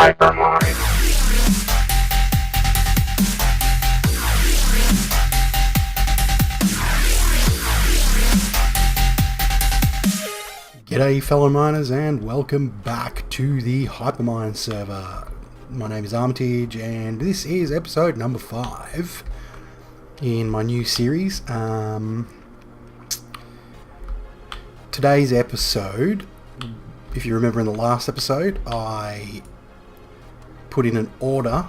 Hypermine. G'day fellow miners and welcome back to the Hypermine server. My name is Armitage and this is episode number 5 in my new series. Today's episode, if you remember in the last episode, I put in an order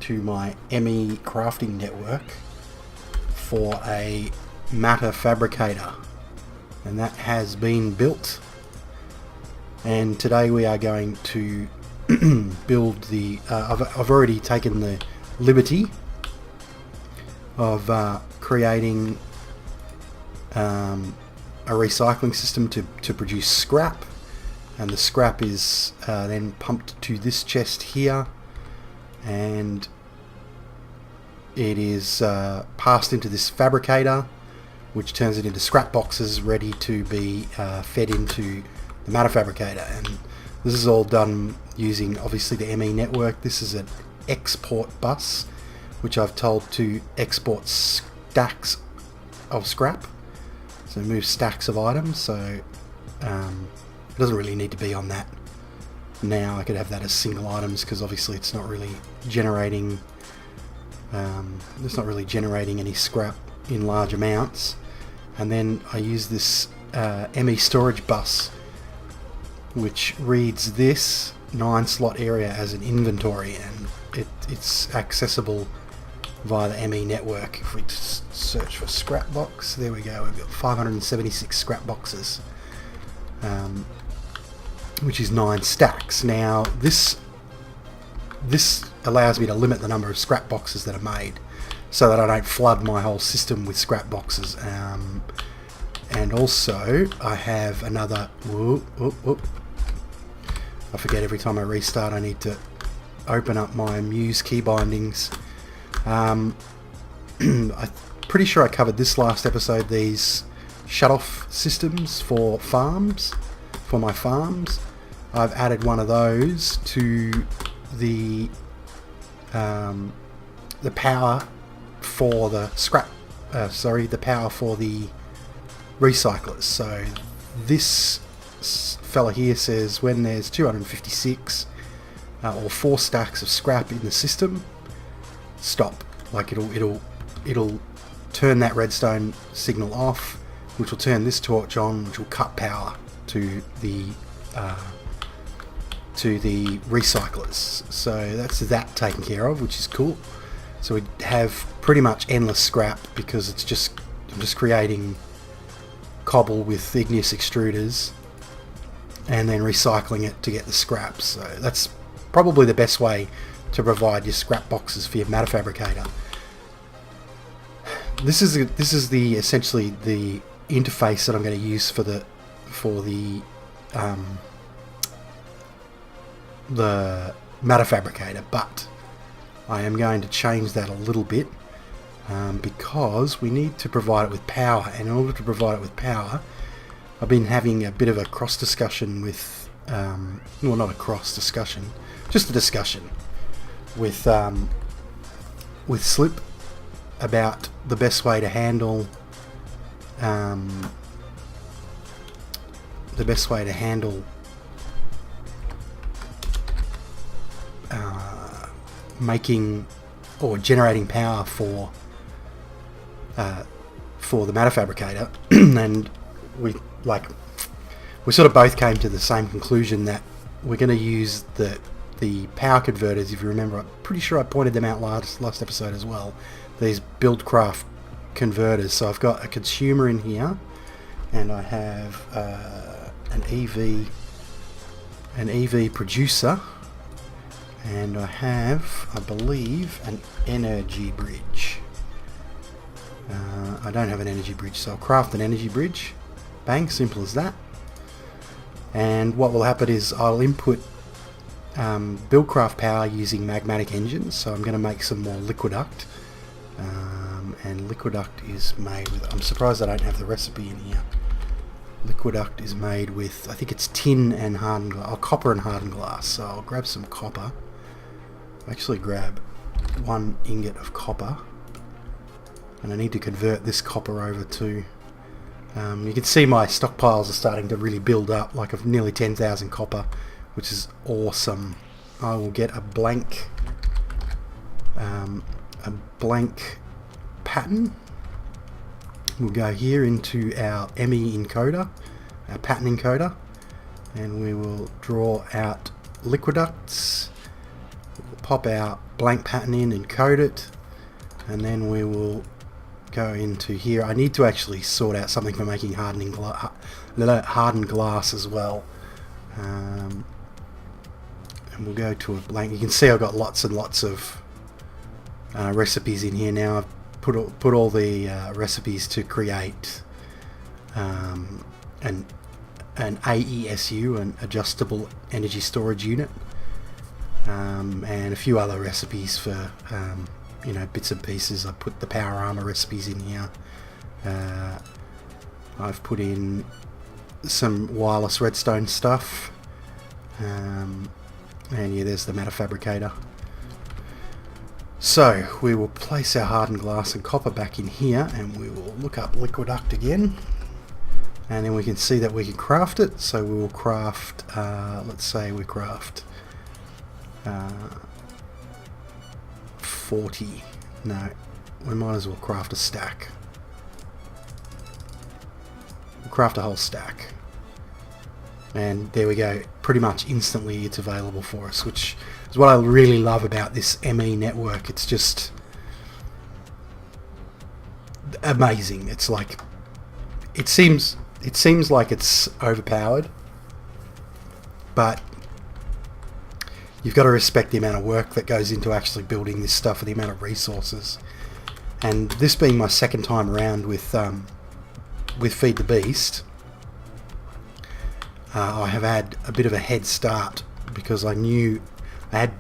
to my ME crafting network for a matter fabricator, and that has been built. And today we are going to build the I've already taken the liberty of creating a recycling system to produce scrap, and the scrap is then pumped to this chest here, and it is passed into this fabricator, which turns it into scrap boxes ready to be fed into the matter fabricator. And this is all done using obviously the ME network. This is an export bus which I've told to export stacks of scrap, so move stacks of items. So it doesn't really need to be on that now. I could have that as single items because obviously it's not really generating any scrap in large amounts. And then I use this ME storage bus which reads this 9-slot area as an inventory, and it's accessible via the ME network. If we just search for scrap box, there we go, we've got 576 scrap boxes, which is 9 stacks. Now this allows me to limit the number of scrap boxes that are made so that I don't flood my whole system with scrap boxes. And also I have another I forget every time I restart I need to open up my Muse key bindings. I'm pretty sure I covered this last episode, these shut-off systems for farms, for my farms. I've added one of those to the power for the scrap, the power for the recyclers. So this fella here says when there's 256 or 4 stacks of scrap in the system, stop. Like it'll turn that redstone signal off, which will turn this torch on, which will cut power to the recyclers. So that's that taken care of, which is cool. So we have pretty much endless scrap because I'm just creating cobble with igneous extruders and then recycling it to get the scraps. So that's probably the best way to provide your scrap boxes for your matter fabricator. This is essentially the interface that I'm going to use for the matter fabricator, but I am going to change that a little bit because we need to provide it with power. And in order to provide it with power, I've been having a bit of a cross discussion with, well, not a cross discussion, just a discussion with Slip about the best way to handle making or generating power for the matter fabricator. And we sort of both came to the same conclusion that we're going to use the power converters. If you remember, I'm pretty sure I pointed them out last episode as well, these buildcraft converters. So I've got a consumer in here, and I have an EV producer, and I have, I believe, an energy bridge. I don't have an energy bridge, so I'll craft an energy bridge. Bang, simple as that. And what will happen is I'll input buildcraft power using magmatic engines. So I'm going to make some more liquiduct, and liquiduct is made with, I'm surprised I don't have the recipe in here. Liquiduct is made with, I think it's tin and hardened glass, or copper and hardened glass. So I'll grab some copper. Actually grab 1 ingot of copper, and I need to convert this copper over to, you can see my stockpiles are starting to really build up, like of nearly 10,000 copper, which is awesome. I will get a blank pattern. We'll go here into our ME encoder, our pattern encoder, and we will draw out liquiducts. We'll pop our blank pattern in, encode it, and then we will go into here. I need to actually sort out something for making hardened glass as well. And we'll go to a blank. You can see I've got lots and lots of recipes in here now. I've put all the recipes to create an AESU, an adjustable energy storage unit, and a few other recipes for you know, bits and pieces. I put the power armor recipes in here. I've put in some wireless redstone stuff, and yeah, there's the matter fabricator. So we will place our hardened glass and copper back in here, and we will look up liquiduct again, and then we can see that we can craft it. So we will craft, let's say we craft 40. No, we might as well craft a stack. We'll craft a whole stack, and there we go. Pretty much instantly it's available for us, which is what I really love about this ME network. It's just amazing. It's like, it seems like it's overpowered, but you've got to respect the amount of work that goes into actually building this stuff and the amount of resources. And this being my second time around with Feed the Beast, I have had a bit of a head start, because I knew I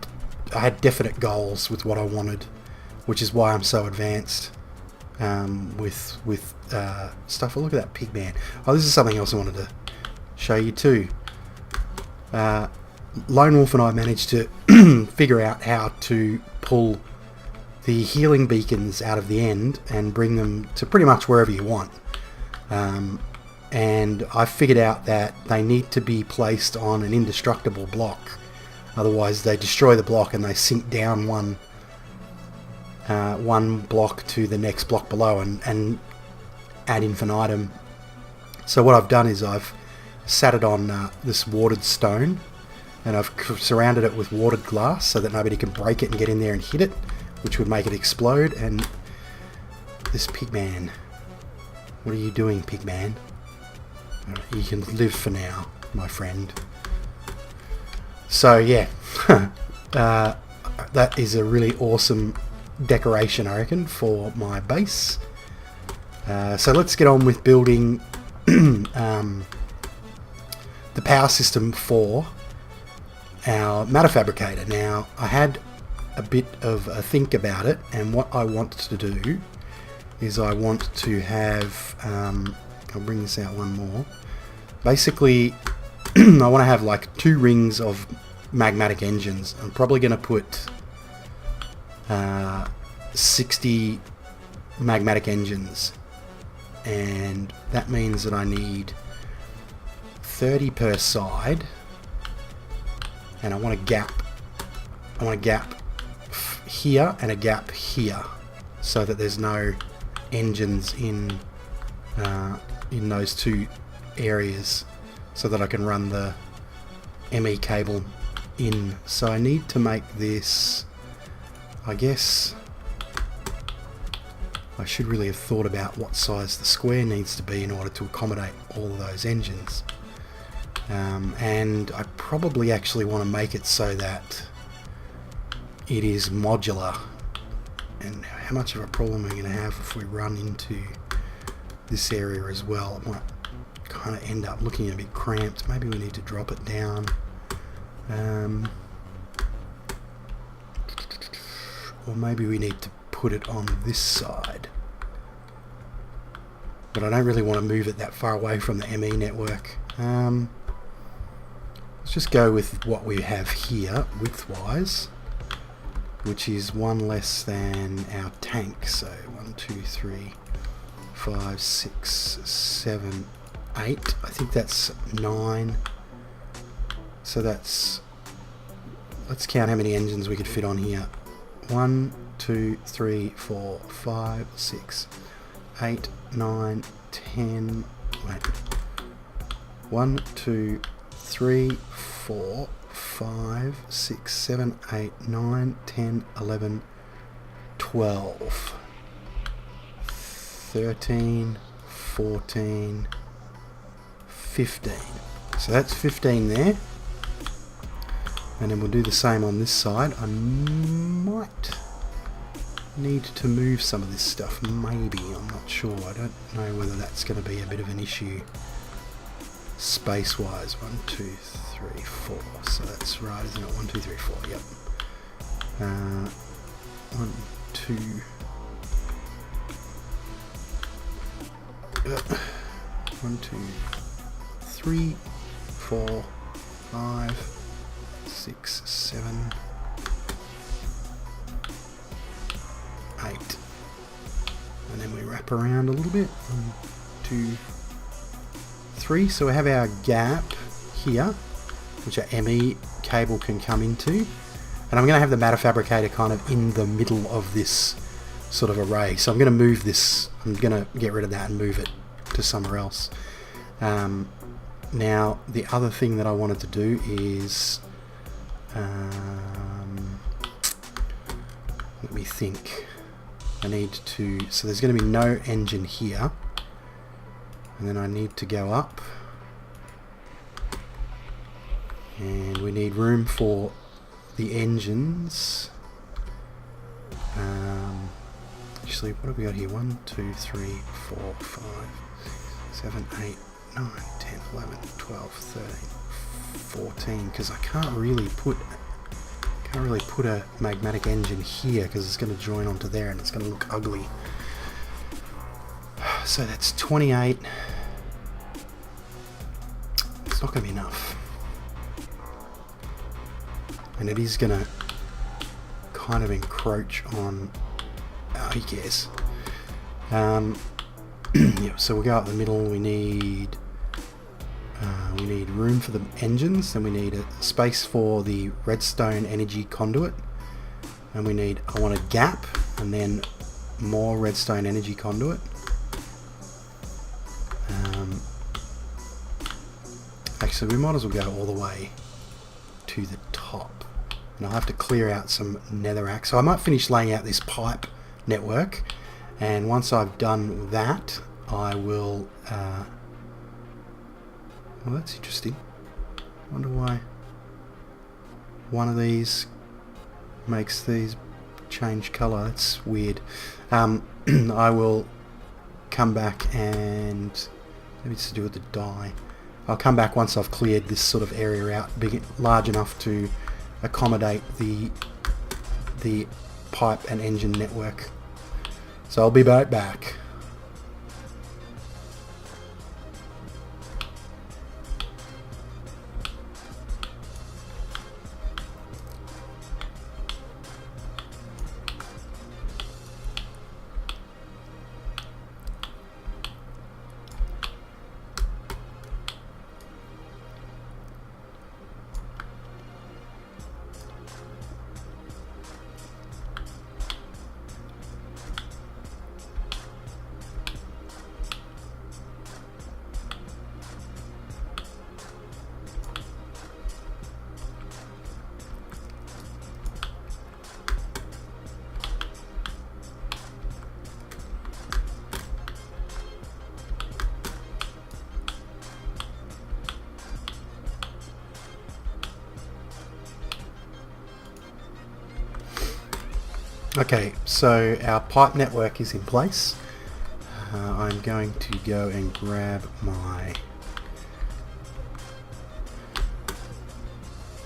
had definite goals with what I wanted, which is why I'm so advanced with stuff. Oh, look at that pig man. Oh, this is something else I wanted to show you too. Lone Wolf and I managed to figure out how to pull the healing beacons out of the end and bring them to pretty much wherever you want. And I figured out that they need to be placed on an indestructible block. Otherwise they destroy the block and they sink down one block to the next block below and ad infinitum. So what I've done is I've sat it on this watered stone, and I've surrounded it with watered glass so that nobody can break it and get in there and hit it, which would make it explode. And this pigman, what are you doing, pigman? You can live for now, my friend. So yeah, that is a really awesome decoration, I reckon, for my base. So let's get on with building the power system for our matter fabricator. Now, I had a bit of a think about it, and what I want to do is I want to have, I'll bring this out one more. Basically, I want to have like 2 rings of magmatic engines. I'm probably going to put 60 magmatic engines, and that means that I need 30 per side, and I want a gap here and a gap here, so that there's no engines in those 2 areas, so that I can run the ME cable in. So I need to make this, I guess I should really have thought about what size the square needs to be in order to accommodate all of those engines. And I probably actually want to make it so that it is modular. And how much of a problem are we going to have if we run into this area as well? It might kind of end up looking a bit cramped. Maybe we need to drop it down. Or maybe we need to put it on this side. but I don't really want to move it that far away from the ME network. Let's just go with what we have here width-wise, which is one less than our tank. So 1, 2, 3, 5, 6, 7, 8. I think that's 9. So that's, let's count how many engines we could fit on here. 1, 2, 3, 4, 5, 6, 8, 9, 10. Wait. 1, 2, 3, 4, 5, 6, 7, 8, 9, 10, 11, 12, 13, 14, 15. So that's 15 there. And then we'll do the same on this side. I might need to move some of this stuff, maybe, I'm not sure. I don't know whether that's going to be a bit of an issue space wise. 1, 2, 3, 4. So that's right, isn't it? 1, 2, 3, 4. Yep. 1, 2. 1, 2, 3, 4, 5, 6, 7, 8. And then we wrap around a little bit. 1, 2, 3. So we have our gap here, which our ME cable can come into. And I'm going to have the matter fabricator kind of in the middle of this sort of array. So I'm going to move this, I'm going to get rid of that and move it to somewhere else. Now, the other thing that I wanted to do is, let me think. I need to, so there's going to be no engine here. And then I need to go up. And we need room for the engines. Actually, what have we got here? 1, 2, 3, 4, 5, 7, 8, 9, 10, 11, 12, 13, 14. Because I can't really put a magnetic engine here because it's going to join onto there and it's going to look ugly. So that's 28. It's not going to be enough. And it is going to kind of encroach on... Oh, who cares? Yeah, so we'll go up the middle. We need room for the engines, then we need a space for the redstone energy conduit, and I want a gap and then more redstone energy conduit. Actually, we might as well go all the way to the top, and I'll have to clear out some netherrack. So I might finish laying out this pipe network, and once I've done that, I will well, that's interesting. I wonder why one of these makes these change colour. That's weird. I will come back and maybe it's to do with the dye. I'll come back once I've cleared this sort of area out, large enough to accommodate the pipe and engine network. So I'll be right back. Okay, so our pipe network is in place. I'm going to go and grab my...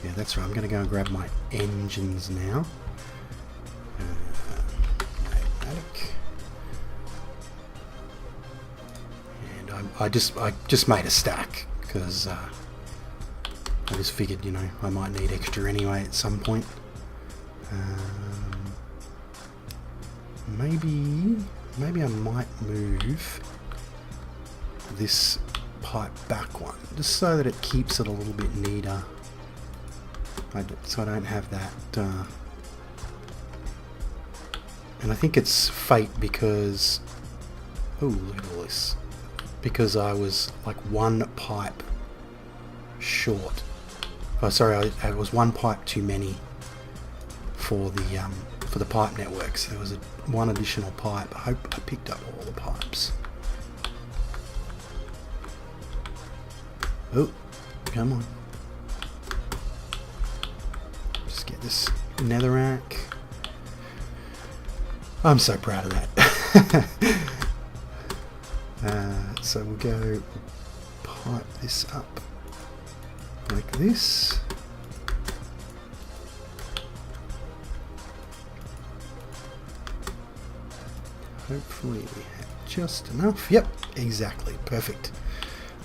Yeah, that's right, I'm going to go and grab my engines now. Magnetic. I just made a stack because I just figured, you know, I might need extra anyway at some point. Maybe I might move this pipe back one just so that it keeps it a little bit neater. So I don't have that. And I think it's fate because, oh, look at all this. Because I was like one pipe short. Oh, sorry, I was one pipe too many for the pipe network. So there was one additional pipe. I hope I picked up all the pipes. Oh, come on. Just get this netherrack. I'm so proud of that. So we'll go pipe this up like this. Hopefully we have just enough. Yep, exactly. Perfect.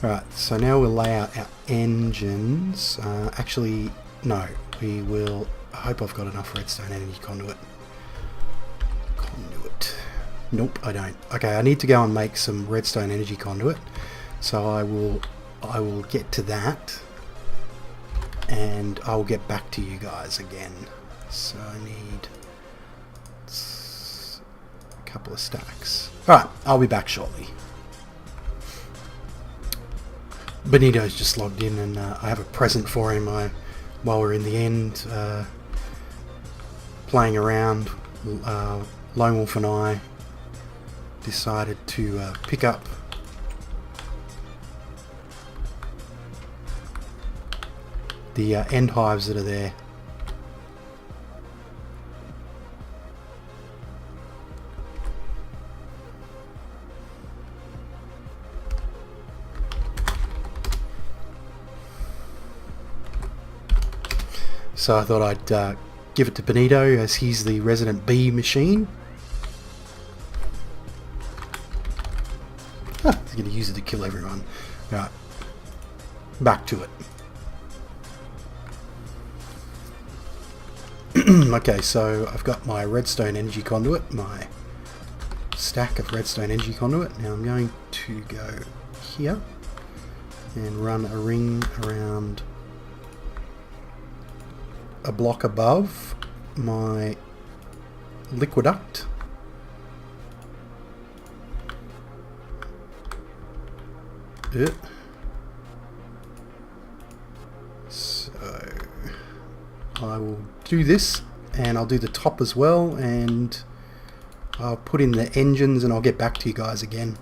Alright, so now we'll lay out our engines. Actually, no. We will... I hope I've got enough redstone energy conduit. Nope, I don't. Okay, I need to go and make some redstone energy conduit. So I will get to that. And I'll get back to you guys again. So I need a couple of stacks. Alright, I'll be back shortly. Benito's just logged in and I have a present for him while we're in the end. Playing around, Lone Wolf and I decided to pick up the end hives that are there. So I thought I'd give it to Benito as he's the resident bee machine. He's going to use it to kill everyone. Right, back to it. Okay, so I've got my redstone energy conduit, my stack of redstone energy conduit. Now I'm going to go here and run a ring around a block above my liquiduct. So I will do this and I'll do the top as well, and I'll put in the engines and I'll get back to you guys again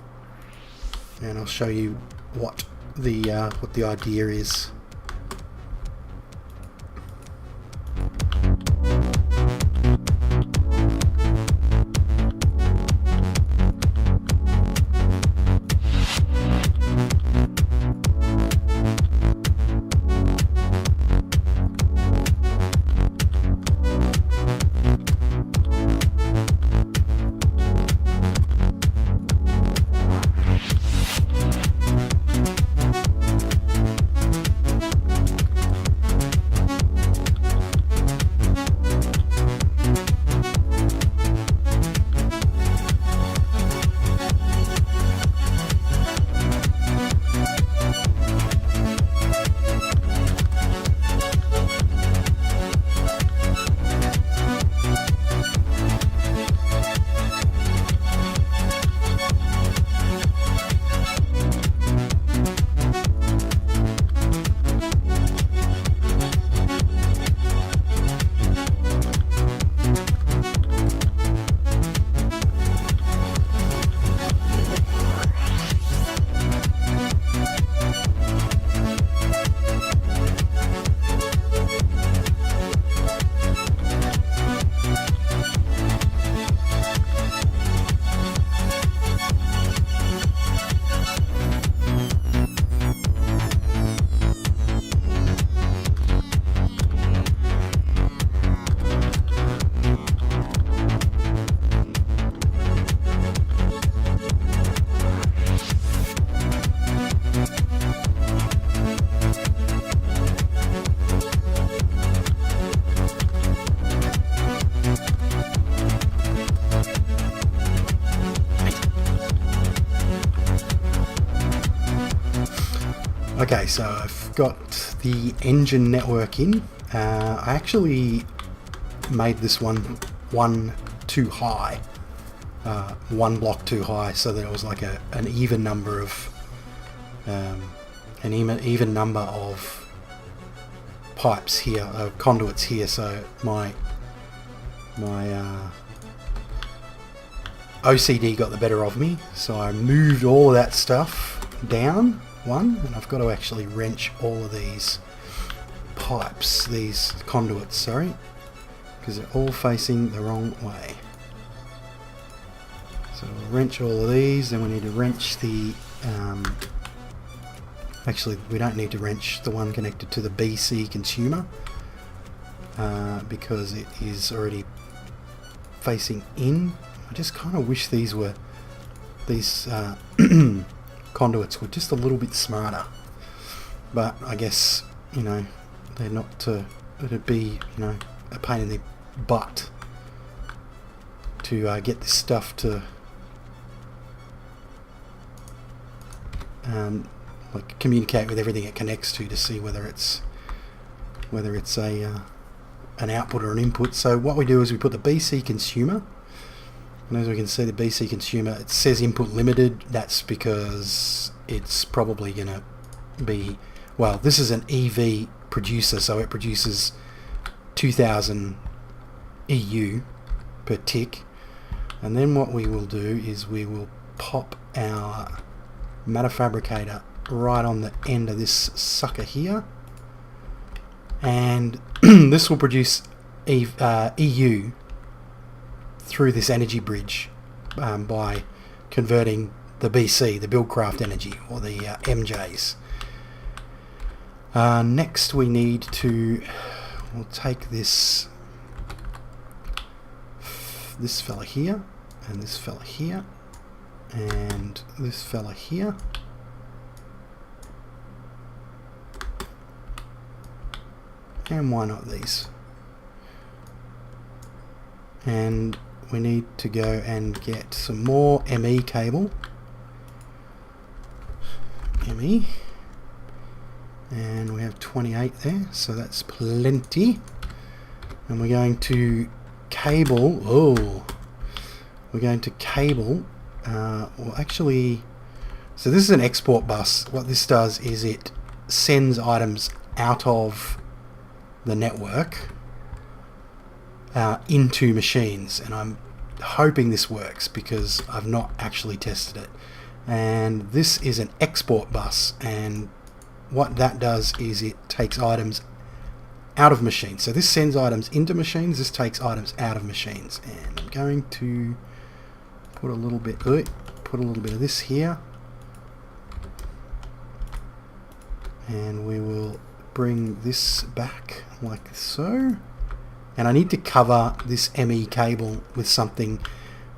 and I'll show you what the idea is. Okay, so I've got the engine network in. I actually made this one too high, one block too high, so that it was like an even number of even number of pipes here, conduits here. So my OCD got the better of me, so I moved all of that stuff down one, and I've got to actually wrench all of these pipes, these conduits, sorry, because they're all facing the wrong way. So we'll wrench all of these, then we need to wrench the actually we don't need to wrench the one connected to the BC consumer because it is already facing in. I just kind of wish these conduits were just a little bit smarter, but I guess, you know, they're not it'd be, you know, a pain in the butt to get this stuff to like communicate with everything it connects to see whether it's an output or an input. So what we do is we put the BC consumer, and as we can see, the BC consumer, it says input limited. That's because it's probably going to be, well, this is an EV producer, so it produces 2000 EU per tick. And then what we will do is we will pop our matter fabricator right on the end of this sucker here, and this will produce EU through this energy bridge by converting the BC, the Buildcraft energy, or the MJs. Next we'll take this fella here, and this fella here, and this fella here, and why not these? And we need to go and get some more ME cable. ME. And we have 28 there, so that's plenty. And we're going to cable, well actually, so this is an export bus. What this does is it sends items out of the network into machines, and I'm hoping this works because I've not actually tested it. And this is an export bus, and what that does is it takes items out of machines. So this sends items into machines, this takes items out of machines. And I'm going to put a little bit of this here, and we will bring this back like so. And I need to cover this ME cable with something,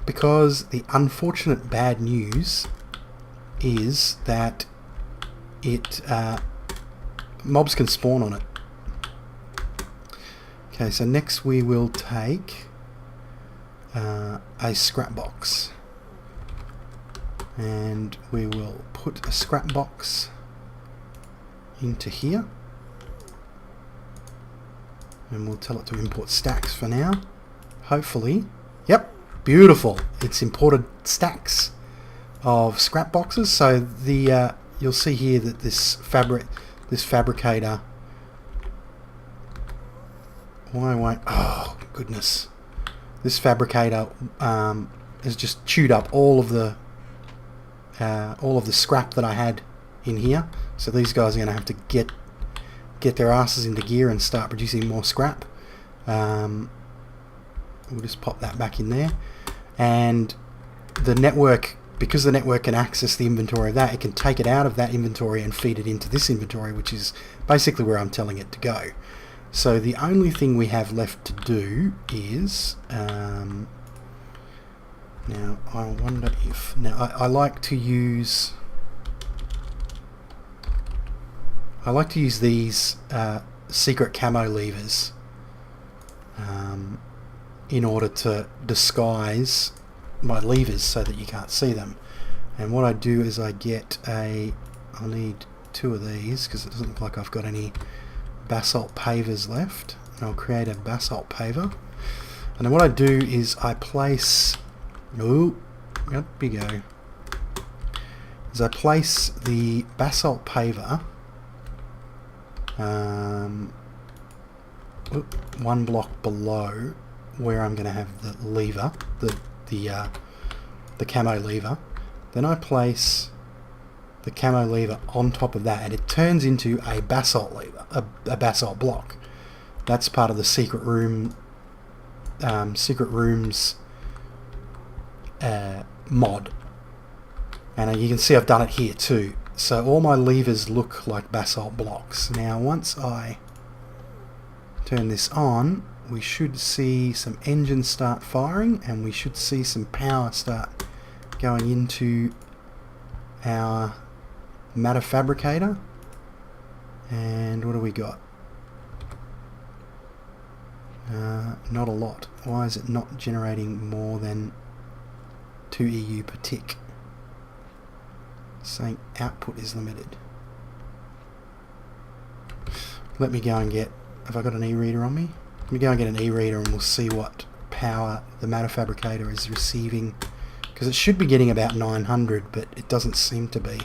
because the unfortunate bad news is that mobs can spawn on it. Okay, so next we will take a scrap box, and we will put a scrap box into here, and we'll tell it to import stacks for now. Hopefully, yep, beautiful, it's imported stacks of scrap boxes. So the you'll see here that this fabricator, why won't, oh goodness, this fabricator has just chewed up all of the scrap that I had in here. So these guys are going to have to get their asses into gear and start producing more scrap. We'll just pop that back in there, and the network, because the network can access the inventory of that, it can take it out of that inventory and feed it into this inventory, which is basically where I'm telling it to go. So the only thing we have left to do is now I wonder if I like to use these secret camo levers in order to disguise my levers so that you can't see them. And what I do is I get I'll need 2 of these because it doesn't look like I've got any basalt pavers left. And I'll create a basalt paver. And then what I do is I place... Oh, up we go. Is I place the basalt paver one block below where I'm going to have the lever, the camo lever. Then I place the camo lever on top of that, and it turns into a basalt lever, a basalt block. That's part of the secret rooms mod, and you can see I've done it here too. So all my levers look like basalt blocks. Now once I turn this on, we should see some engines start firing, and we should see some power start going into our matter fabricator. And what do we got? Not a lot. Why is it not generating more than 2 EU per tick? Saying output is limited. Let me go and get... Have I got an e-reader on me? Let me go and get an e-reader and we'll see what power the matter fabricator is receiving. Because it should be getting about 900, but it doesn't seem to be.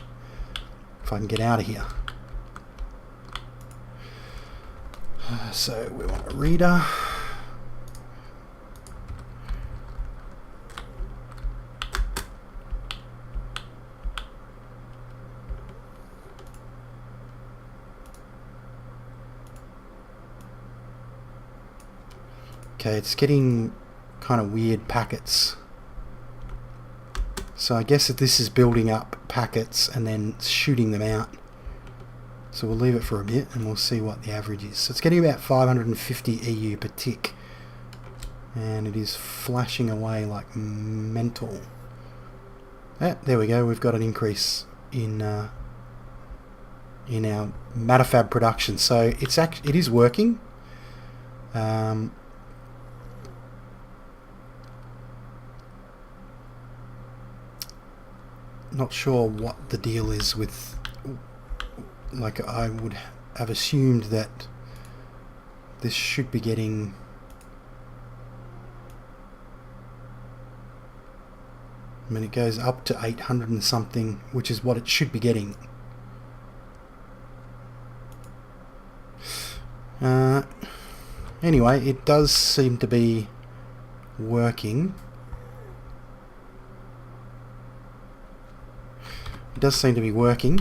If I can get out of here. So we want a reader. Okay, it's getting kind of weird packets. So I guess that this is building up packets and then shooting them out. So we'll leave it for a bit and we'll see what the average is. So it's getting about 550 EU per tick. And it is flashing away like mental. There we go, we've got an increase in our Matterfab production. So it is working. Not sure what the deal is with, like, I would have assumed that this should be getting I mean, it goes up to 800 and something, which is what it should be getting. Anyway, it does seem to be working. It does seem to be working,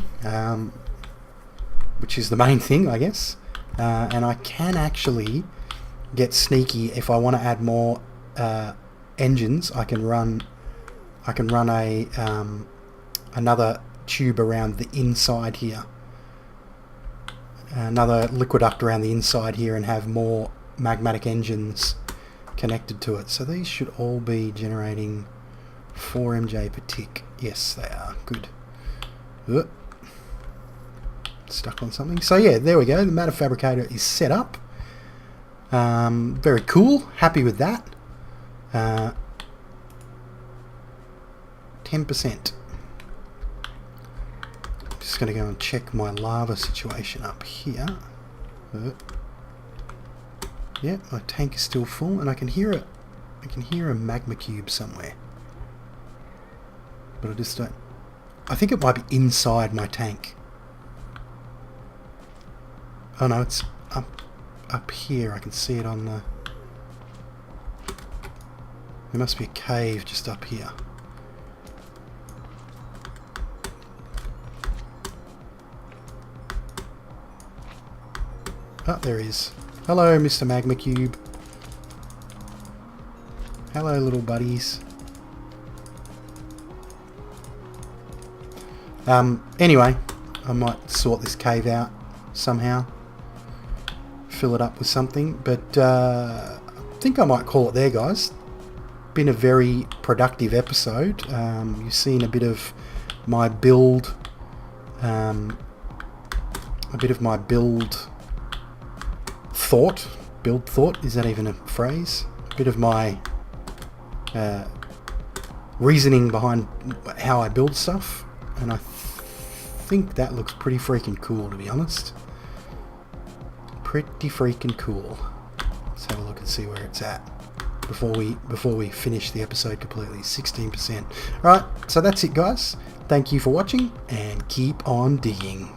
which is the main thing, I guess. And I can actually get sneaky if I want to add more engines. I can run a another tube around the inside here, another liquiduct around the inside here, and have more magmatic engines connected to it. So these should all be generating 4 MJ per tick. Yes, they are. Good. Stuck on something. So yeah, there we go. The matter fabricator is set up. Very cool. Happy with that. 10%. Just going to go and check my lava situation up here. Yeah, my tank is still full, and I can hear a magma cube somewhere. But I just don't. I think it might be inside my tank. Oh no, it's up here. I can see it on the... There must be a cave just up here. Oh, there he is. Hello, Mr. Magma Cube. Hello, little buddies. Anyway, I might sort this cave out somehow. Fill it up with something. But I think I might call it there, guys. Been a very productive episode. You've seen a bit of my build. Build thought, is that even a phrase? A bit of my reasoning behind how I build stuff, and I think that looks pretty freaking cool, to be honest. Pretty freaking cool. Let's have a look and see where it's at before we finish the episode completely. 16%. Alright, so that's it guys. Thank you for watching and keep on digging.